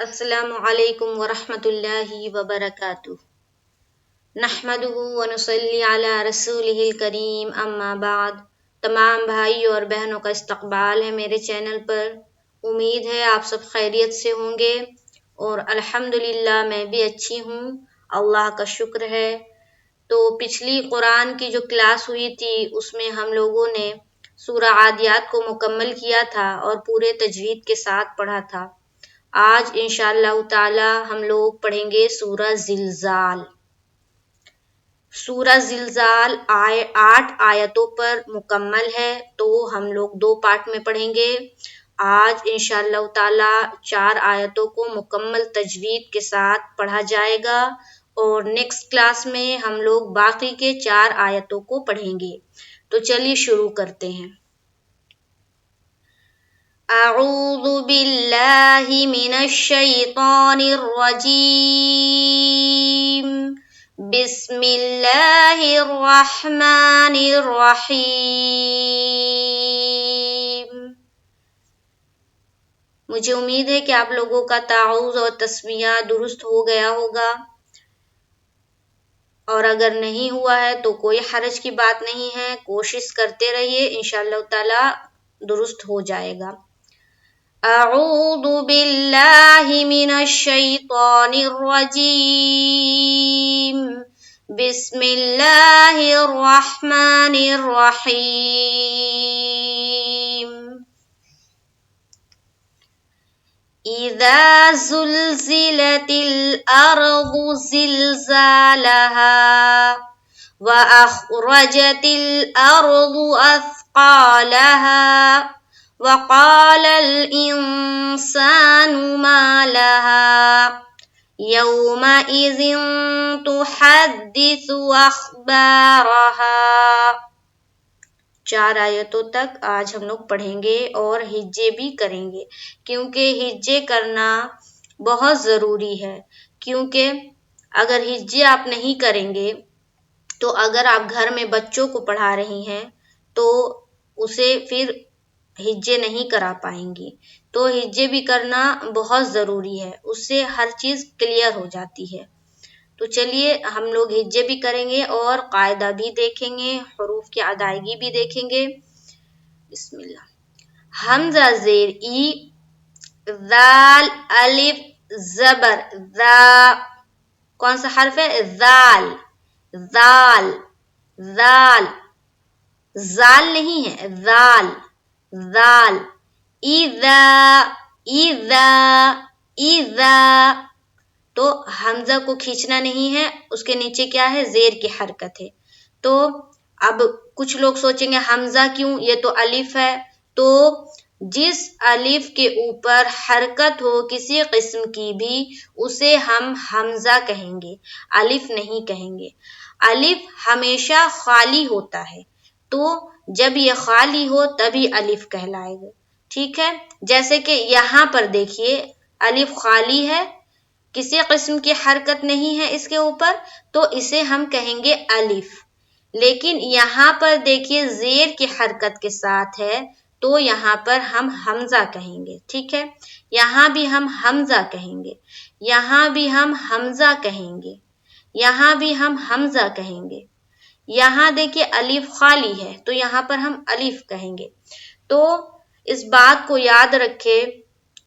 السلام علیکم ورحمۃ اللہ وبرکاتہ۔ نحمدہ ونصلی علی رسولہ الکریم، اما بعد۔ تمام بھائی اور بہنوں کا استقبال ہے میرے چینل پر۔ امید ہے آپ سب خیریت سے ہوں گے اور الحمدللہ میں بھی اچھی ہوں، اللہ کا شکر ہے۔ تو پچھلی قرآن کی جو کلاس ہوئی تھی اس میں ہم لوگوں نے سورہ عادیات کو مکمل کیا تھا اور پورے تجوید کے ساتھ پڑھا تھا۔ آج انشاءاللہ تعالی ہم لوگ پڑھیں گے سورہ زلزال۔ سورہ زلزال 8 آیتوں پر مکمل ہے، تو ہم لوگ 2 پارٹ میں پڑھیں گے۔ آج انشاءاللہ تعالی 4 آیتوں کو مکمل تجوید کے ساتھ پڑھا جائے گا اور نیکسٹ کلاس میں ہم لوگ باقی کے 4 آیتوں کو پڑھیں گے۔ تو چلیے شروع کرتے ہیں۔ اعوذ باللہ من الشیطان الرجیم، بسم اللہ الرحمن الرحیم۔ مجھے امید ہے کہ آپ لوگوں کا تعوذ اور تسمیہ درست ہو گیا ہوگا، اور اگر نہیں ہوا ہے تو کوئی حرج کی بات نہیں ہے، کوشش کرتے رہیے، انشاءاللہ تعالی درست ہو جائے گا۔ اعوذ باللہ من الشیطان الرجیم، بسم اللہ الرحمن الرحیم۔ اذا زلزلت الارض زلزالها واخرجت الارض اثقالها وقال الانسان ما لها يومئذ تحدث اخبارها۔ 4 آیتوں تک آج ہم لوگ پڑھیں گے اور ہجے بھی کریں گے، کیونکہ ہجے کرنا بہت ضروری ہے۔ کیونکہ اگر ہجے آپ نہیں کریں گے تو اگر آپ گھر میں بچوں کو پڑھا رہی ہیں تو اسے پھر ہجے نہیں کرا پائیں گی۔ تو ہجے بھی کرنا بہت ضروری ہے، اس سے ہر چیز کلیئر ہو جاتی ہے۔ تو چلیے ہم لوگ ہجے بھی کریں گے اور قاعدہ بھی دیکھیں گے، حروف کی ادائیگی بھی دیکھیں گے۔ بسم اللہ۔ حمزہ زیر ای، ذال الف زبر ذا، کون سا حرف ہے؟ ذال، ذال، ذال، ذال نہیں ہے، ذال، ذال۔ اذا، اذا، اذا، تو حمزہ کو کھینچنا نہیں ہے، اس کے نیچے کیا ہے؟ زیر کی حرکت ہے۔ تو اب کچھ لوگ سوچیں گے حمزہ کیوں؟ یہ تو الف ہے۔ تو جس الف کے اوپر حرکت ہو کسی قسم کی بھی اسے ہم حمزہ کہیں گے، الف نہیں کہیں گے۔ الف ہمیشہ خالی ہوتا ہے، تو جب یہ خالی ہو تبھی الف کہلائے گا، ٹھیک ہے؟ جیسے کہ یہاں پر دیکھیے الف خالی ہے، کسی قسم کی حرکت نہیں ہے اس کے اوپر، تو اسے ہم کہیں گے الف۔ لیکن یہاں پر دیکھیے زیر کی حرکت کے ساتھ ہے، تو یہاں پر ہم حمزہ کہیں گے، ٹھیک ہے؟ یہاں بھی ہم حمزہ کہیں گے، یہاں بھی ہم حمزہ کہیں گے، یہاں بھی ہم حمزہ کہیں گے۔ یہاں دیکھیے الف خالی ہے، تو یہاں پر ہم الف کہیں گے۔ تو اس بات کو یاد رکھے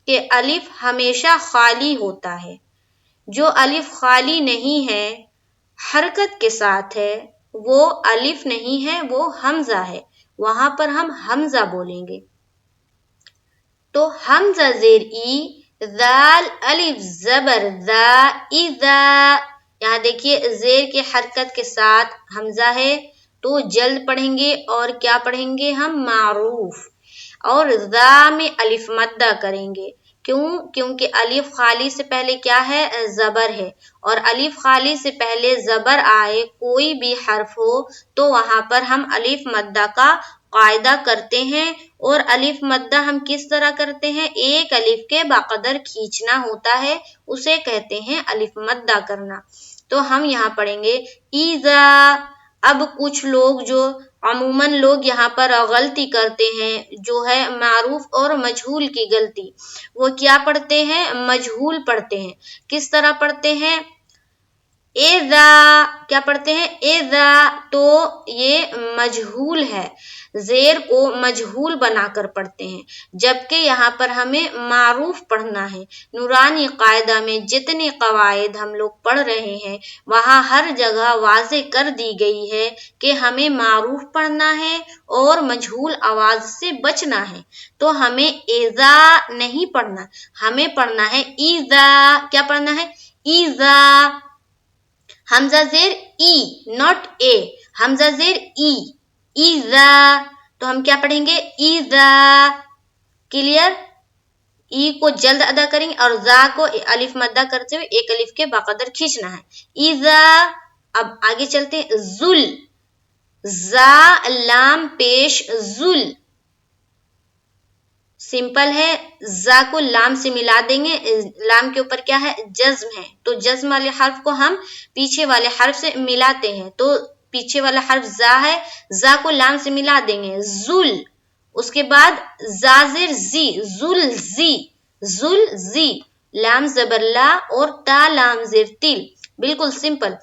کہ الف ہمیشہ خالی ہوتا ہے۔ جو الف خالی نہیں ہے، حرکت کے ساتھ ہے، وہ الف نہیں ہے، وہ حمزہ ہے، وہاں پر ہم حمزہ بولیں گے۔ تو حمزہ زیر ای، ذال الف زبر ذا، اذا، یہاں دیکھیے زیر کی حرکت کے ساتھ حمزہ ہے، تو جلد پڑھیں گے اور کیا پڑھیں گے ہم؟ معروف۔ اور ذا میں الف مدہ کریں گے، کیوں؟ کیونکہ الف خالی سے پہلے کیا ہے؟ زبر ہے، اور الف خالی سے پہلے زبر آئے کوئی بھی حرف ہو تو وہاں پر ہم الف مدہ کا قاعدہ کرتے ہیں۔ اور الف مدہ ہم کس طرح کرتے ہیں؟ ایک الف کے بقدر کھینچنا ہوتا ہے، اسے کہتے ہیں الف مدہ کرنا۔ تو ہم یہاں پڑھیں گے ایذا۔ اب کچھ لوگ جو عموماً لوگ یہاں پر غلطی کرتے ہیں، جو ہے معروف اور مجہول کی غلطی۔ وہ کیا پڑھتے ہیں؟ مجہول پڑھتے ہیں۔ کس طرح پڑھتے ہیں؟ اذا، کیا پڑھتے ہیں؟ اذا، تو یہ مجہول ہے، زیر کو مجہول بنا کر پڑھتے ہیں، جبکہ یہاں پر ہمیں معروف پڑھنا ہے۔ نورانی قاعدہ میں جتنے قواعد ہم لوگ پڑھ رہے ہیں وہاں ہر جگہ واضح کر دی گئی ہے کہ ہمیں معروف پڑھنا ہے اور مجہول آواز سے بچنا ہے، تو ہمیں اذا نہیں پڑھنا، ہمیں پڑھنا ہے اذا۔ کیا پڑھنا ہے؟ اذا، حمزہ زیر ای، ناٹ اے، حمزہ زیر ای، اذا، تو ہم کیا پڑھیں گے؟ اذا، کلیئر؟ ای کو جلد ادا کریں گے اور زا کو الف مدہ کرتے ہوئے ایک الف کے باقدر کھینچنا ہے، اذا۔ اب آگے چلتے ہیں، ذل، زا لام پیش ذل، سمپل ہے، زا کو لام سے ملا دیں گے، لام کے اوپر کیا ہے؟ جزم ہے، تو جزم والے حرف کو ہم پیچھے والے حرف سے ملاتے ہیں، تو پیچھے والا حرف زا ہے، زا کو لام سے ملا دیں گے، ذل۔ اس کے بعد زا زیر زی، ذل زی، ذل زی، لام زبر لا اور تا لام زیر تل، بالکل سمپل۔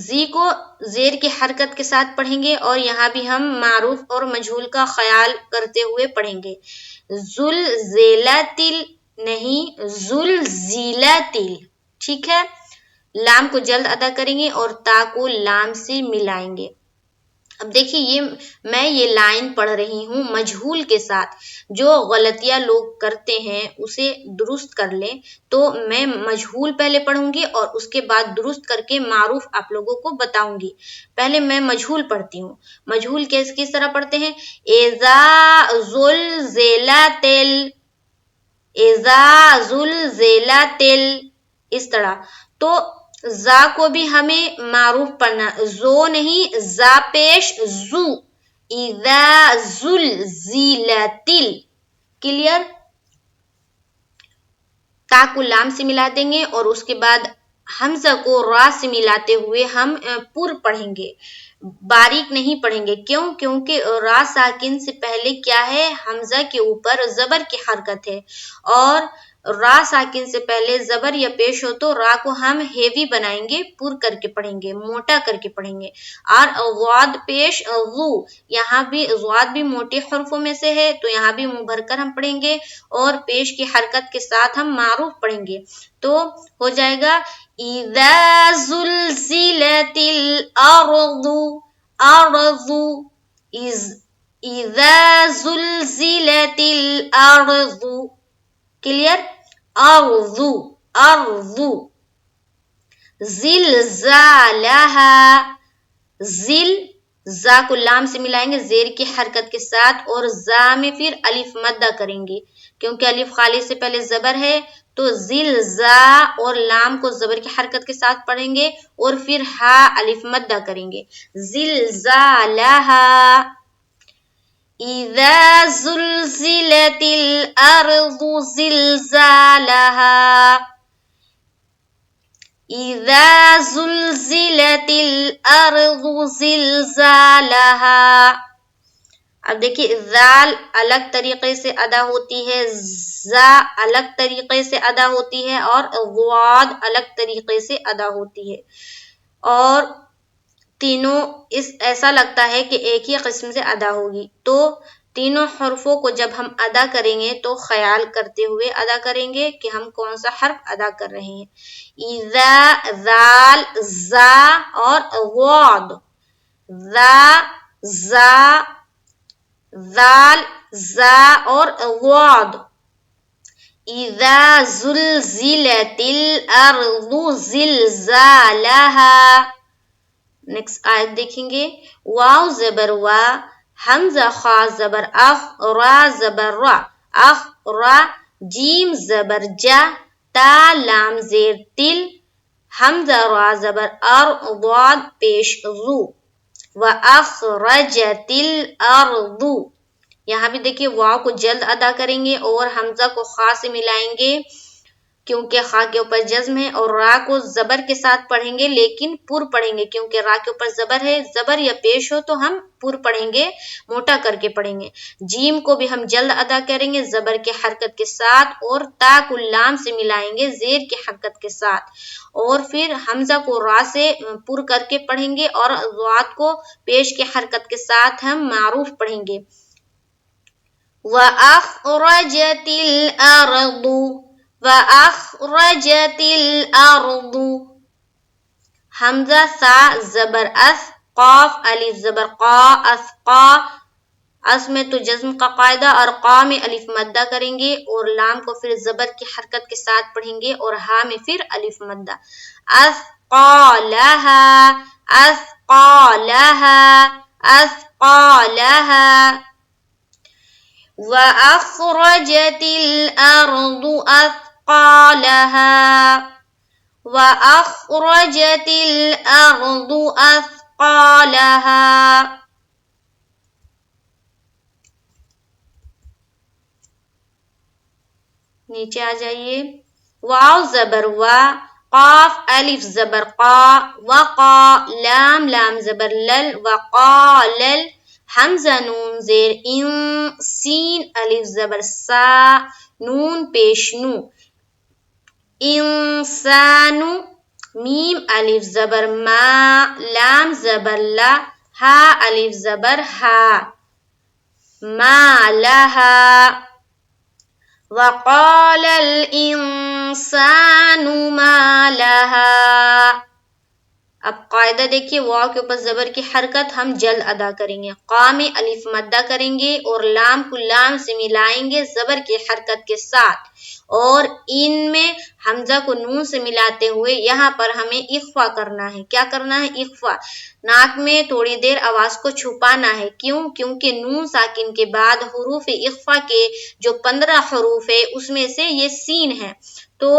زی کو زیر کی حرکت کے ساتھ پڑھیں گے اور یہاں بھی ہم معروف اور مجہول کا خیال کرتے ہوئے پڑھیں گے، زلزلتل نہیں، زلزلتل، ٹھیک ہے؟ لام کو جلد ادا کریں گے اور تا کو لام سے ملائیں گے۔ اب دیکھیے میں یہ لائن پڑھ رہی ہوں مجہول کے ساتھ، جو غلطیاں لوگ کرتے ہیں اسے درست کر لیں، تو میں مجہول پہلے پڑھوں گی اور اس کے بعد درست کر کے معروف آپ لوگوں کو بتاؤں گی۔ پہلے میں مجہول پڑھتی ہوں۔ مجہول کس طرح پڑھتے ہیں؟ اذا زلزلتل، اذا زلزلتل، اس طرح۔ تو زا کو بھی ہمیں معروف پڑھنا، زو نہیں، زا پیش زو، اذا زلزلتل، کلیئر؟ تا کو لام سے ملا دیں گے اور اس کے بعد حمزہ کو را سے ملاتے ہوئے ہم پر پڑھیں گے، باریک نہیں پڑھیں گے۔ کیوں؟ کیونکہ را ساکن سے پہلے کیا ہے؟ حمزہ کے اوپر زبر کی حرکت ہے، اور را ساکن سے پہلے زبر یا پیش ہو تو را کو ہم ہیوی بنائیں گے، پر کر کے پڑھیں گے، موٹا کر کے پڑھیں گے۔ اور ضاد پیش ضو، یہاں بھی ضاد بھی موٹے حرفوں میں سے ہے، تو یہاں بھی منہ بھر کر ہم پڑھیں گے اور پیش کی حرکت کے ساتھ ہم معروف پڑھیں گے، تو ہو جائے گا اذا زلزلت الارض، ارض، اذا زلزلت الارض، کلیئر؟ ارض، ارض، زلزالہا، زل، زا کو لام سے ملائیں گے زیر کی حرکت کے ساتھ اور زا میں پھر الف مدہ کریں گے، کیونکہ الف خالص سے پہلے زبر ہے، تو زلزا اور لام کو زبر کی حرکت کے ساتھ پڑھیں گے اور پھر ہا الف مدہ کریں گے، زلزالہا، اذا زلزلت الارض زلزالہا، اذا زلزلت الارض زلزالہا۔ اب دیکھیے ذال الگ طریقے سے ادا ہوتی ہے، زا الگ طریقے سے ادا ہوتی ہے اور ضاد الگ طریقے سے ادا ہوتی ہے، اور تینوں ایسا لگتا ہے کہ ایک ہی قسم سے ادا ہوگی، تو تینوں حرفوں کو جب ہم ادا کریں گے تو خیال کرتے ہوئے ادا کریں گے کہ ہم کون سا حرف ادا کر رہے ہیں۔ اذا، ذال، زا اور ضاد، ذا، زا، ذال، زا اور ضاد، اذا زلزلت الارض زلزالہا۔ نیکسٹ آیت دیکھیں گے، واو زبر وا، حمزہ خا زبر اخ، را زبر را، اخ را، جیم زبر جا، تا لام زیر تل، حمزہ را زبر ار، ضاد پیش ذو، وَأَخْرَجَتِ الْأَرْضُ۔ یہاں بھی دیکھیے واو کو جلد ادا کریں گے اور حمزہ کو خا سے ملائیں گے، کیونکہ خا کے اوپر جزم ہے، اور را کو زبر کے ساتھ پڑھیں گے لیکن پر پڑھیں گے، کیونکہ را کے اوپر زبر ہے، زبر یا پیش ہو تو ہم پر پڑھیں گے، موٹا کر کے پڑھیں گے۔ جیم کو بھی ہم جلد ادا کریں گے زبر کے حرکت کے ساتھ، اور تا کو لام سے ملائیں گے زیر کے حرکت کے ساتھ، اور پھر حمزہ کو را سے پر کر کے پڑھیں گے، اور ضاد کو پیش کے حرکت کے ساتھ ہم معروف پڑھیں گے۔ وَأَخْرَجَتِ الْأَرْضُ، وَأَخْرَجَتِ الْأَرْضُ، حمزہ سا زبر اس، قاف الف زبر قا، اسقا، اس میں تو جزم کا قاعدہ، اور قا میں الف مدہ کریں گے، اور لام کو پھر زبر کی حرکت کے ساتھ پڑھیں گے، اور ہا میں پھر الف مدہ۔ اسقالہا، اسقالہا، اسقالہا۔ وَأَخْرَجَتِ الْأَرْضُ أَثْقَالَهَا، وَأَخْرَجَتِ الْأَرْضُ أَثْقَالَهَا۔ نیچے آ جائیے۔ واو زبر وا، قاف الف زبر قا، وقا، لام لام زبر لل، وقالل، حمزہ نون زیر ان، سین الف زبر سا، نون پیش نو، انسانو، میم الف زبر ما، لام زبر لا، ہا الف زبر ہا، ما لہا۔ وقال الانسان ما لها۔ اب قاعدہ دیکھیے، واو کے اوپر زبر کی حرکت ہم جلد ادا کریں گے، قا میں الف مدہ کریں گے، اور لام کو لام سے ملائیں گے زبر کی حرکت کے ساتھ، اور ان میں حمزہ کو نون سے ملاتے ہوئے یہاں پر ہمیں اخفا کرنا ہے۔ کیا کرنا ہے؟ اخفا، ناک میں تھوڑی دیر آواز کو چھپانا ہے۔ کیوں؟ کیونکہ نون ساکن کے بعد حروف اخفا کے جو 15 حروف ہے اس میں سے یہ سین ہے، تو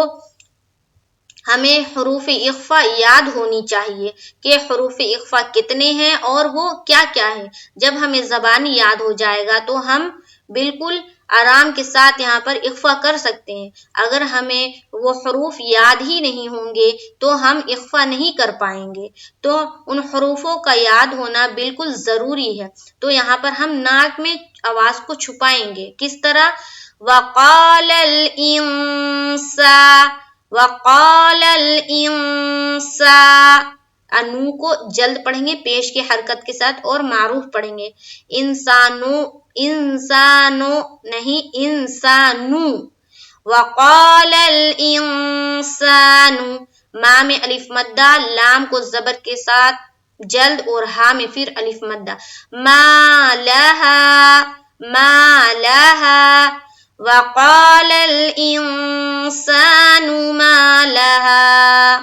ہمیں حروف اخفا یاد ہونی چاہیے کہ حروف اخفا کتنے ہیں اور وہ کیا کیا ہے۔ جب ہمیں زبانی یاد ہو جائے گا تو ہم بالکل آرام کے ساتھ یہاں پر اخفا کر سکتے ہیں۔ اگر ہمیں وہ حروف یاد ہی نہیں ہوں گے تو ہم اخفا نہیں کر پائیں گے، تو ان حروفوں کا یاد ہونا بالکل ضروری ہے۔ تو یہاں پر ہم ناک میں آواز کو چھپائیں گے۔ کس طرح؟ وَقَالَ الْإِنسَانُ، وَقَالَ الْإِنسَانُ، نو کو جلد پڑھیں گے پیش کی حرکت کے ساتھ، اور معروف پڑھیں گے، انسانو، انسانو نہیں، انسانو۔ وَقَالَ الْإِنسَانُ، ما میں الف مدہ، لام کو زبر کے ساتھ جلد، اور ہا میں پھر الف مدہ، ما لہا، ما لہا۔ وَقَالَ الْإِنسَانُ مَا لَهَا۔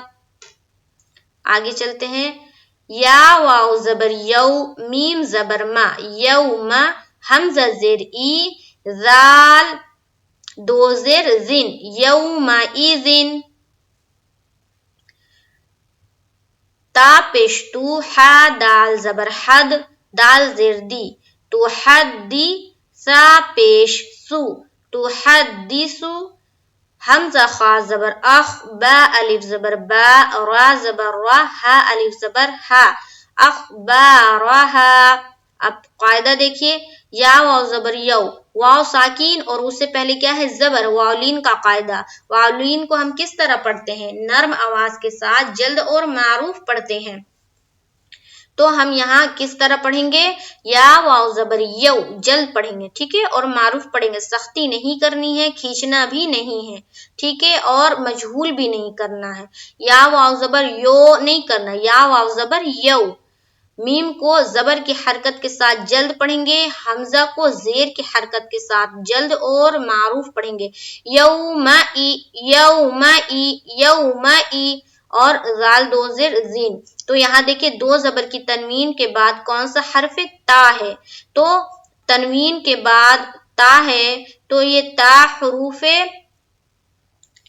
آگے چلتے ہیں۔ یا واو زبر یو، میم زبر ما، یوم، حمزہ زیر ای، ذال دو زیر زن، یومئذن۔ تا پیش تو، حا دال زبر حد، دال زیر دی، تو حدی، سا پیش سو، تو حدیثو، حمزہ خا زبر اخ، با الف زبر با، را زبر را، ہا الف زبر ہا، اخبارہا۔ اب قاعدہ دیکھیے، یا واو زبر یو، واو ساکین اور اس سے پہلے کیا ہے؟ زبر، واولین کا قاعدہ۔ واولین کو ہم کس طرح پڑھتے ہیں؟ نرم آواز کے ساتھ جلد اور معروف پڑھتے ہیں، تو ہم یہاں کس طرح پڑھیں گے؟ یا واو زبر یو، جلد پڑھیں گے، ٹھیک ہے، اور معروف پڑھیں گے، سختی نہیں کرنی ہے، کھینچنا بھی نہیں ہے، ٹھیک ہے، اور مجہول بھی نہیں کرنا ہے۔ یا واو زبر یو نہیں کرنا، یا واو زبر یو۔ میم کو زبر کی حرکت کے ساتھ جلد پڑھیں گے، حمزہ کو زیر کی حرکت کے ساتھ جلد اور معروف پڑھیں گے، یومئی، یومئی، یومئی، اور ذال دو زیر زین۔ تو یہاں دیکھیں دو زبر کی تنوین کے بعد کون سا حرف تا ہے؟ تو تنوین کے بعد تا ہے، تو یہ تا حروف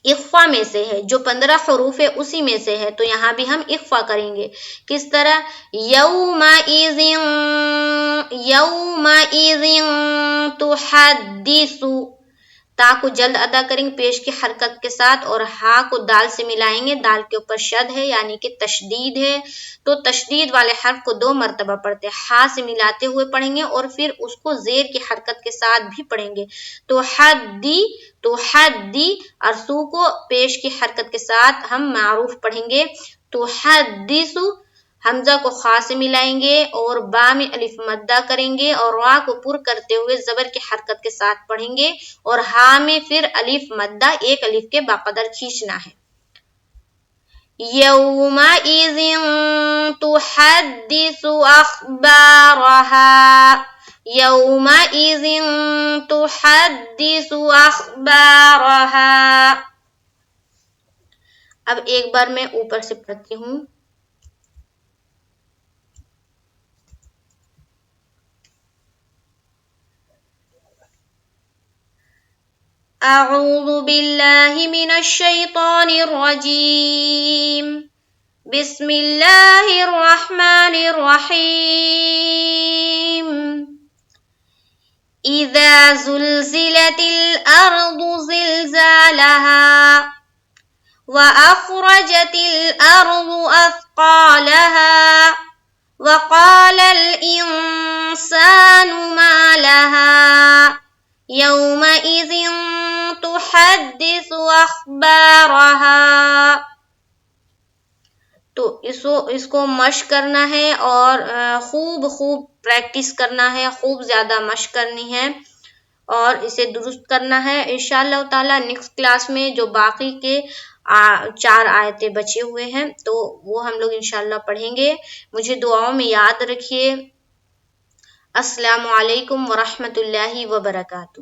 اخفا میں سے ہے، جو 15 حروف ہے اسی میں سے ہے، تو یہاں بھی ہم اخفا کریں گے۔ کس طرح؟ یومئذ، یومئذ تحدث، تا کو جلد ادا کریں گے پیش کی حرکت کے ساتھ، اور ہا کو دال سے ملائیں گے، دال کے اوپر شد ہے یعنی کہ تشدید ہے، تو تشدید والے حرف کو 2 مرتبہ پڑھتے ہیں، ہا سے ملاتے ہوئے پڑھیں گے اور پھر اس کو زیر کی حرکت کے ساتھ بھی پڑھیں گے، تو حدی اور سو کو پیش کی حرکت کے ساتھ ہم معروف پڑھیں گے، تو حدیثو، حمزہ کو خا سے ملائیں گے اور با میں الف مدہ کریں گے اور را کو پر کرتے ہوئے زبر کی حرکت کے ساتھ پڑھیں گے، اور ہا میں پھر الف مدہ ایک الف کے باقدر کھینچنا ہے۔ یومئذ تحدث اخبارها، یومئذ تحدث اخبارها۔ اب ایک بار میں اوپر سے پڑھتی ہوں۔ اعوذ باللہ من الشیطان الرجیم، بسم اللہ الرحمن الرحیم، اذا زلزلت الارض زلزالها وأخرجت الأرض أثقالها وقال الإنسان ما لها يومئذ تحدث أخبارها۔ تو اس کو مشق کرنا ہے اور خوب پریکٹس کرنا ہے، خوب زیادہ مشق کرنی ہے اور اسے درست کرنا ہے۔ انشاءاللہ تعالی نیکسٹ کلاس میں جو باقی کے 4 آیتیں بچے ہوئے ہیں تو وہ ہم لوگ انشاءاللہ پڑھیں گے۔ مجھے دعاؤں میں یاد رکھیے۔ السلام علیکم ورحمۃ اللہ وبرکاتہ۔